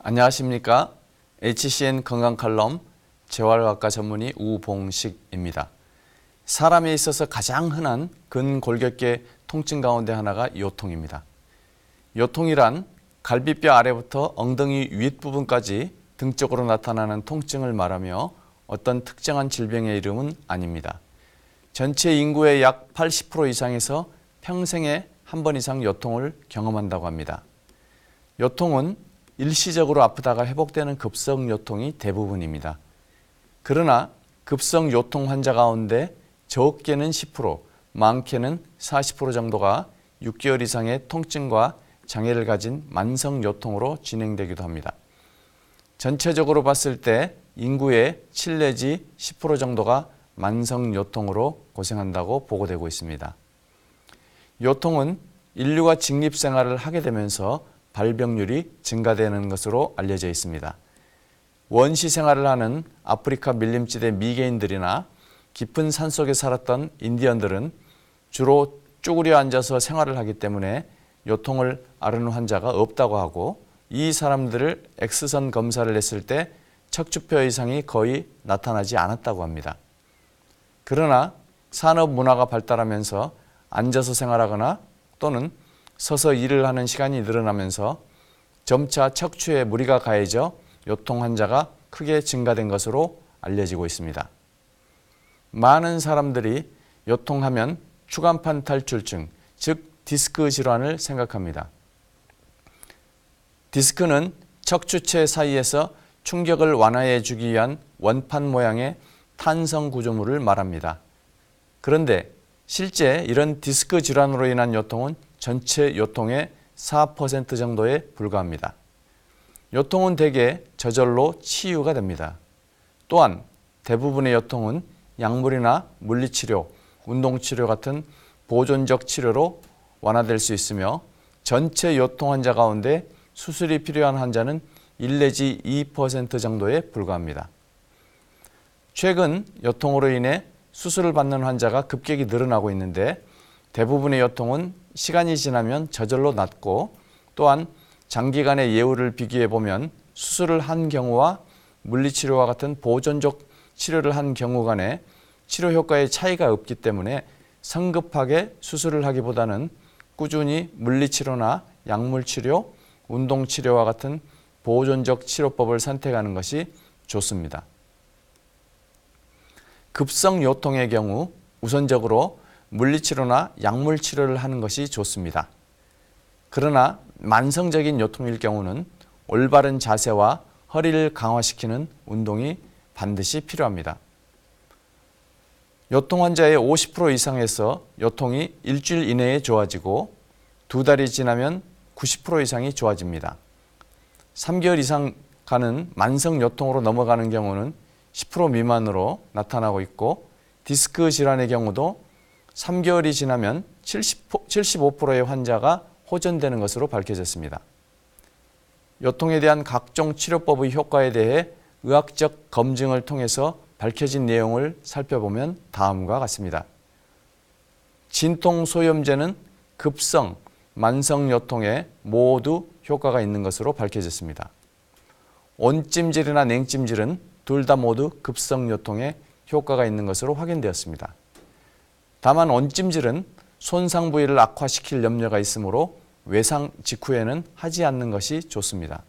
안녕하십니까? HCN 건강칼럼 재활학과 전문의 우봉식입니다. 사람에 있어서 가장 흔한 근골격계 통증 가운데 하나가 요통입니다. 요통이란 갈비뼈 아래부터 엉덩이 윗부분까지 등 쪽으로 나타나는 통증을 말하며 어떤 특정한 질병의 이름은 아닙니다. 전체 인구의 약 80% 이상에서 평생에 한 번 이상 요통을 경험한다고 합니다. 요통은 일시적으로 아프다가 회복되는 급성 요통이 대부분입니다. 그러나 급성 요통 환자 가운데 적게는 10%, 많게는 40% 정도가 6개월 이상의 통증과 장애를 가진 만성 요통으로 진행되기도 합니다. 전체적으로 봤을 때 인구의 7 내지 10% 정도가 만성 요통으로 고생한다고 보고되고 있습니다. 요통은 인류가 직립생활을 하게 되면서 발병률이 증가되는 것으로 알려져 있습니다. 원시 생활을 하는 아프리카 밀림지대 미개인들이나 깊은 산속에 살았던 인디언들은 주로 쭈그려 앉아서 생활을 하기 때문에 요통을 앓는 환자가 없다고 하고, 이 사람들을 X선 검사를 했을 때 척추뼈 이상이 거의 나타나지 않았다고 합니다. 그러나 산업 문화가 발달하면서 앉아서 생활하거나 또는 서서 일을 하는 시간이 늘어나면서 점차 척추에 무리가 가해져 요통 환자가 크게 증가된 것으로 알려지고 있습니다. 많은 사람들이 요통하면 추간판 탈출증, 즉 디스크 질환을 생각합니다. 디스크는 척추체 사이에서 충격을 완화해 주기 위한 원판 모양의 탄성 구조물을 말합니다. 그런데 실제 이런 디스크 질환으로 인한 요통은 전체 요통의 4% 정도에 불과합니다. 요통은 대개 저절로 치유가 됩니다. 또한 대부분의 요통은 약물이나 물리치료, 운동치료 같은 보존적 치료로 완화될 수 있으며, 전체 요통 환자 가운데 수술이 필요한 환자는 1 내지 2% 정도에 불과합니다. 최근 요통으로 인해 수술을 받는 환자가 급격히 늘어나고 있는데, 대부분의 요통은 시간이 지나면 저절로 낫고, 또한 장기간의 예후를 비교해 보면 수술을 한 경우와 물리치료와 같은 보존적 치료를 한 경우 간에 치료 효과의 차이가 없기 때문에 성급하게 수술을 하기보다는 꾸준히 물리치료나 약물치료, 운동치료와 같은 보존적 치료법을 선택하는 것이 좋습니다. 급성 요통의 경우 우선적으로 물리치료나 약물치료를 하는 것이 좋습니다. 그러나 만성적인 요통일 경우는 올바른 자세와 허리를 강화시키는 운동이 반드시 필요합니다. 요통 환자의 50% 이상에서 요통이 일주일 이내에 좋아지고 2달이 지나면 90% 이상이 좋아집니다. 3개월 이상 가는 만성 요통으로 넘어가는 경우는 10% 미만으로 나타나고 있고, 디스크 질환의 경우도 3개월이 지나면 75%의 환자가 호전되는 것으로 밝혀졌습니다. 요통에 대한 각종 치료법의 효과에 대해 의학적 검증을 통해서 밝혀진 내용을 살펴보면 다음과 같습니다. 진통소염제는 급성, 만성 요통에 모두 효과가 있는 것으로 밝혀졌습니다. 온찜질이나 냉찜질은 둘 다 모두 급성 요통에 효과가 있는 것으로 확인되었습니다. 다만 온찜질은 손상 부위를 악화시킬 염려가 있으므로 외상 직후에는 하지 않는 것이 좋습니다.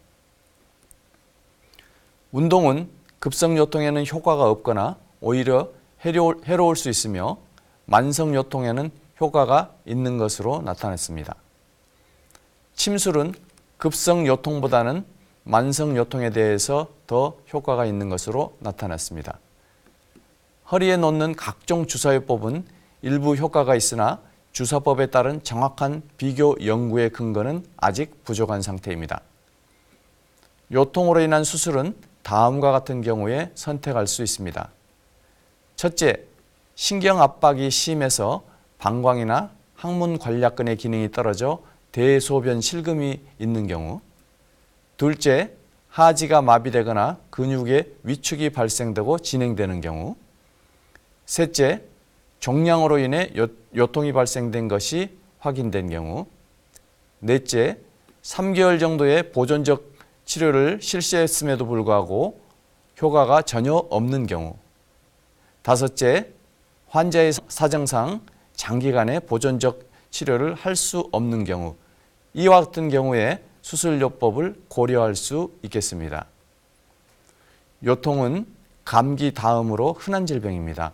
운동은 급성 요통에는 효과가 없거나 오히려 해로울 수 있으며, 만성 요통에는 효과가 있는 것으로 나타났습니다. 침술은 급성 요통보다는 만성 요통에 대해서 더 효과가 있는 것으로 나타났습니다. 허리에 놓는 각종 주사요법은 일부 효과가 있으나 주사법에 따른 정확한 비교 연구의 근거는 아직 부족한 상태입니다. 요통으로 인한 수술은 다음과 같은 경우에 선택할 수 있습니다. 첫째, 신경 압박이 심해서 방광이나 항문 관략근의 기능이 떨어져 대소변 실금이 있는 경우. 둘째, 하지가 마비되거나 근육의 위축이 발생되고 진행되는 경우. 셋째, 종양으로 인해 요통이 발생된 것이 확인된 경우. 넷째, 3개월 정도의 보존적 치료를 실시했음에도 불구하고 효과가 전혀 없는 경우. 다섯째, 환자의 사정상 장기간의 보존적 치료를 할 수 없는 경우. 이와 같은 경우에 수술요법을 고려할 수 있겠습니다. 요통은 감기 다음으로 흔한 질병입니다.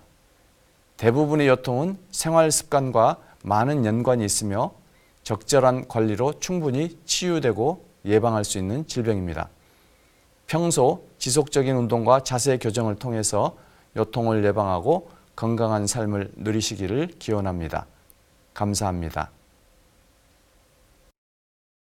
대부분의 요통은 생활 습관과 많은 연관이 있으며 적절한 관리로 충분히 치유되고 예방할 수 있는 질병입니다. 평소 지속적인 운동과 자세 교정을 통해서 요통을 예방하고 건강한 삶을 누리시기를 기원합니다. 감사합니다.